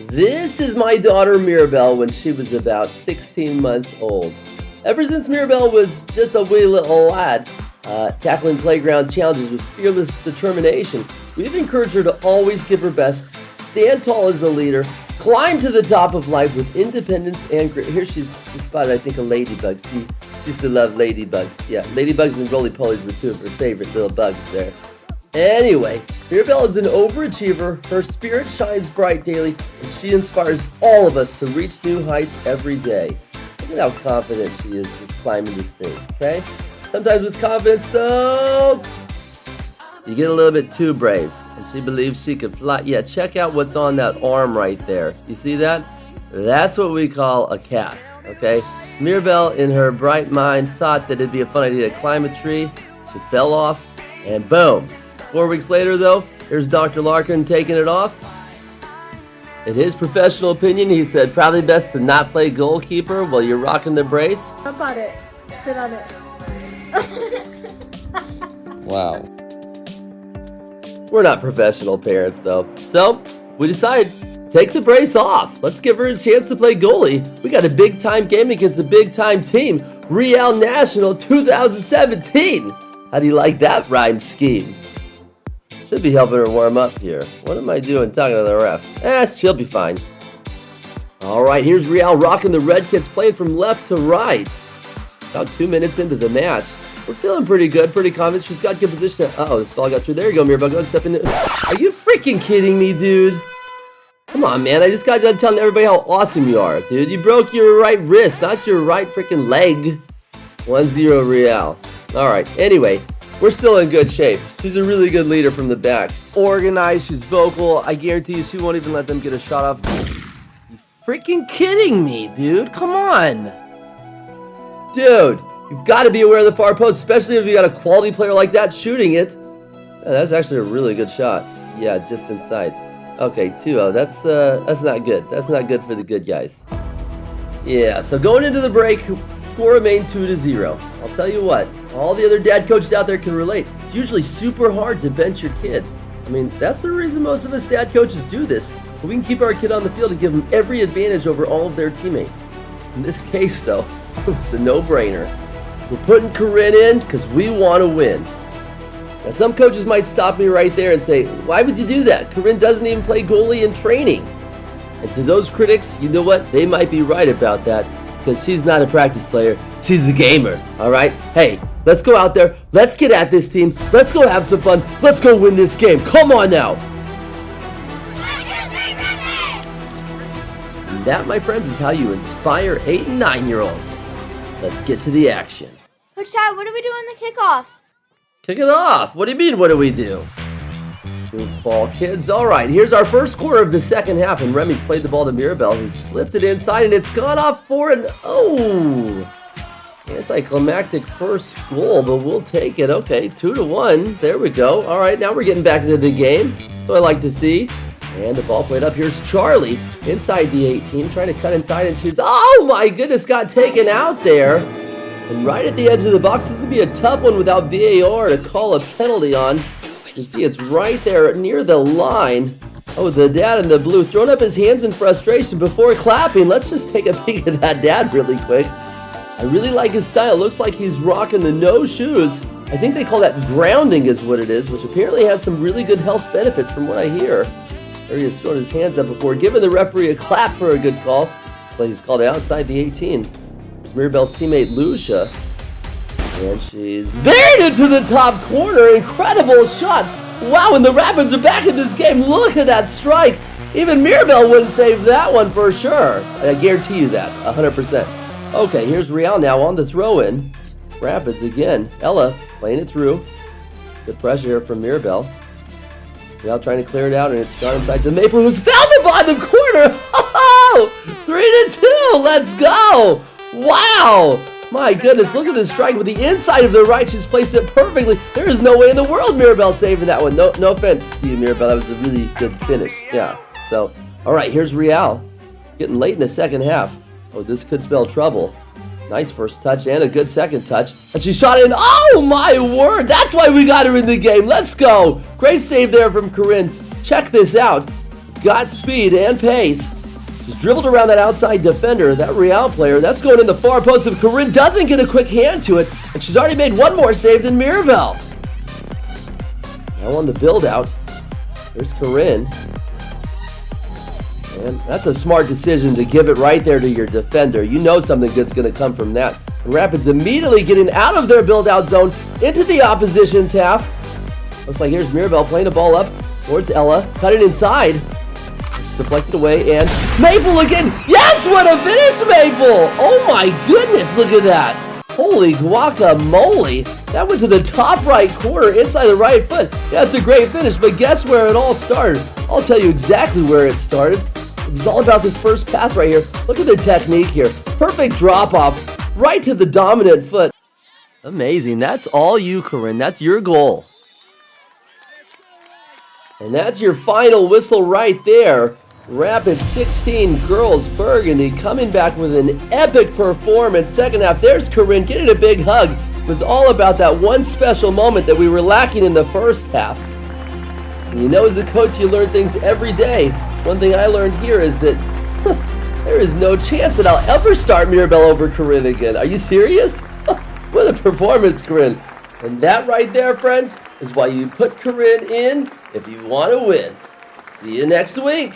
This is my daughter Mirabelle when she was about 16 months old. Ever since Mirabelle was just a wee little lad, tackling playground challenges with fearless determination, we've encouraged her to always give her best, stand tall as a leader, climb to the top of life with independence and grit. Here she spotted, I think, a ladybug. She used to love ladybugs. Yeah, ladybugs and roly-polies were two of her favorite little bugs there. Anyway, Mirabelle is an overachiever. Her spirit shines bright daily, and she inspires all of us to reach new heights every day. Look at how confident she is just climbing this thing, okay? Sometimes with confidence, though, you get a little bit too brave, and she believes she can fly. Yeah, check out what's on that arm right there. You see that? That's what we call a cast, okay? Mirabelle, in her bright mind, thought that it'd be a fun idea to climb a tree. She fell off, and boom. 4 weeks later, though, here's Dr. Larkin taking it off. In his professional opinion, he said probably best to not play goalkeeper while you're rocking the brace. How about it? Sit on it. Wow. We're not professional parents, though. So, we decided, take the brace off. Let's give her a chance to play goalie. We got a big-time game against a big-time team. Real National 2017. How do you like that rhyme scheme? Should be helping her warm up here. What am I doing talking to the ref? She'll be fine. Alright, here's Real rocking the Red Kids, playing from left to right. About 2 minutes into the match. We're feeling pretty good, pretty confident. She's got good position. Uh-oh, this ball got through. There you go, Mirabelle. Go and step in. Are you freaking kidding me, dude? Come on, man. I just got done telling everybody how awesome you are, dude. You broke your right wrist, not your right freaking leg. 1-0 Real. Alright, anyway. We're still in good shape. She's a really good leader from the back. Organized, she's vocal. I guarantee you she won't even let them get a shot off. You freaking kidding me, dude? Come on. Dude, you've got to be aware of the far post, especially if you got a quality player like that shooting it. Yeah, that's actually a really good shot. Yeah, just inside. Okay, 2-0. That's not good. That's not good for the good guys. Yeah, so going into the break, score remained 2-0. I'll tell you what, all the other dad coaches out there can relate. It's usually super hard to bench your kid. I mean, that's the reason most of us dad coaches do this. But we can keep our kid on the field and give them every advantage over all of their teammates. In this case, though, it's a no-brainer. We're putting Korrine in because we want to win. Now, some coaches might stop me right there and say, why would you do that? Korrine doesn't even play goalie in training. And to those critics, you know what? They might be right about that. Because she's not a practice player, she's a gamer, alright? Hey, let's go out there, let's get at this team, let's go have some fun, let's go win this game, come on now! And that, my friends, is how you inspire 8 and 9-year-olds. Let's get to the action. Coach Chad, what do we do on the kickoff? Kick it off! What do you mean, what do we do? Goofball kids. Alright, here's our first quarter of the second half, and Remy's played the ball to Mirabelle, who slipped it inside, and it's gone off for an anticlimactic first goal, but we'll take it. Okay, 2-1. There we go. Alright, now we're getting back into the game. So I like to see. And the ball played up. Here's Charlie inside the 18, trying to cut inside, and she's, oh my goodness, got taken out there. And right at the edge of the box, this would be a tough one without VAR to call a penalty on. You can see it's right there near the line. Oh, the dad in the blue throwing up his hands in frustration before clapping. Let's just take a peek at that dad really quick. I really like his style. Looks like he's rocking the no shoes. I think they call that grounding is what it is, which apparently has some really good health benefits from what I hear. There he is throwing his hands up before giving the referee a clap for a good call. Looks like he's called outside the 18. There's Mirabelle's teammate Lucia. And she's buried into the top corner. Incredible shot. Wow, and the Rapids are back in this game. Look at that strike. Even Mirabelle wouldn't save that one for sure. I guarantee you that, 100%. Okay, here's Real now on the throw-in. Rapids again. Ella playing it through. Good pressure here from Mirabelle. Real trying to clear it out, and it's gone inside to Maple, who's found the bottom corner. Oh, 3-2. Let's go. Wow. My goodness, look at this strike with the inside of the right. She's placed it perfectly. There is no way in the world Mirabelle saving that one. No offense to you, Mirabelle. That was a really good finish. Yeah. So, all right, here's Real. Getting late in the second half. Oh, this could spell trouble. Nice first touch and a good second touch. And she shot it in. Oh, my word. That's why we got her in the game. Let's go. Great save there from Korrine. Check this out. got speed and pace. She's dribbled around that outside defender, that Real player. That's going in the far post of Korrine. Doesn't get a quick hand to it, and she's already made one more save than Mirabelle. Now on the build out, there's Korrine. And that's a smart decision to give it right there to your defender. You know something good's going to come from that. And Rapids immediately getting out of their build-out zone into the opposition's half. Looks like here's Mirabelle playing the ball up towards Ella. Cut it inside. It's deflected away, and Maple again. Yes, what a finish, Maple! Oh my goodness, look at that. Holy guacamole. That went to the top right corner inside the right foot. That's a great finish, but guess where it all started? I'll tell you exactly where it started. It was all about this first pass right here. Look at the technique here. Perfect drop off right to the dominant foot. Amazing. That's all you, Korrine. That's your goal. And that's your final whistle right there. Rapids 16, Girls Burgundy coming back with an epic performance. Second half, there's Korrine getting a big hug. It was all about that one special moment that we were lacking in the first half. And you know, as a coach, you learn things every day. One thing I learned here is that there is no chance that I'll ever start Mirabelle over Korrine again. Are you serious? What a performance, Korrine. And that right there, friends, is why you put Korrine in if you want to win. See you next week.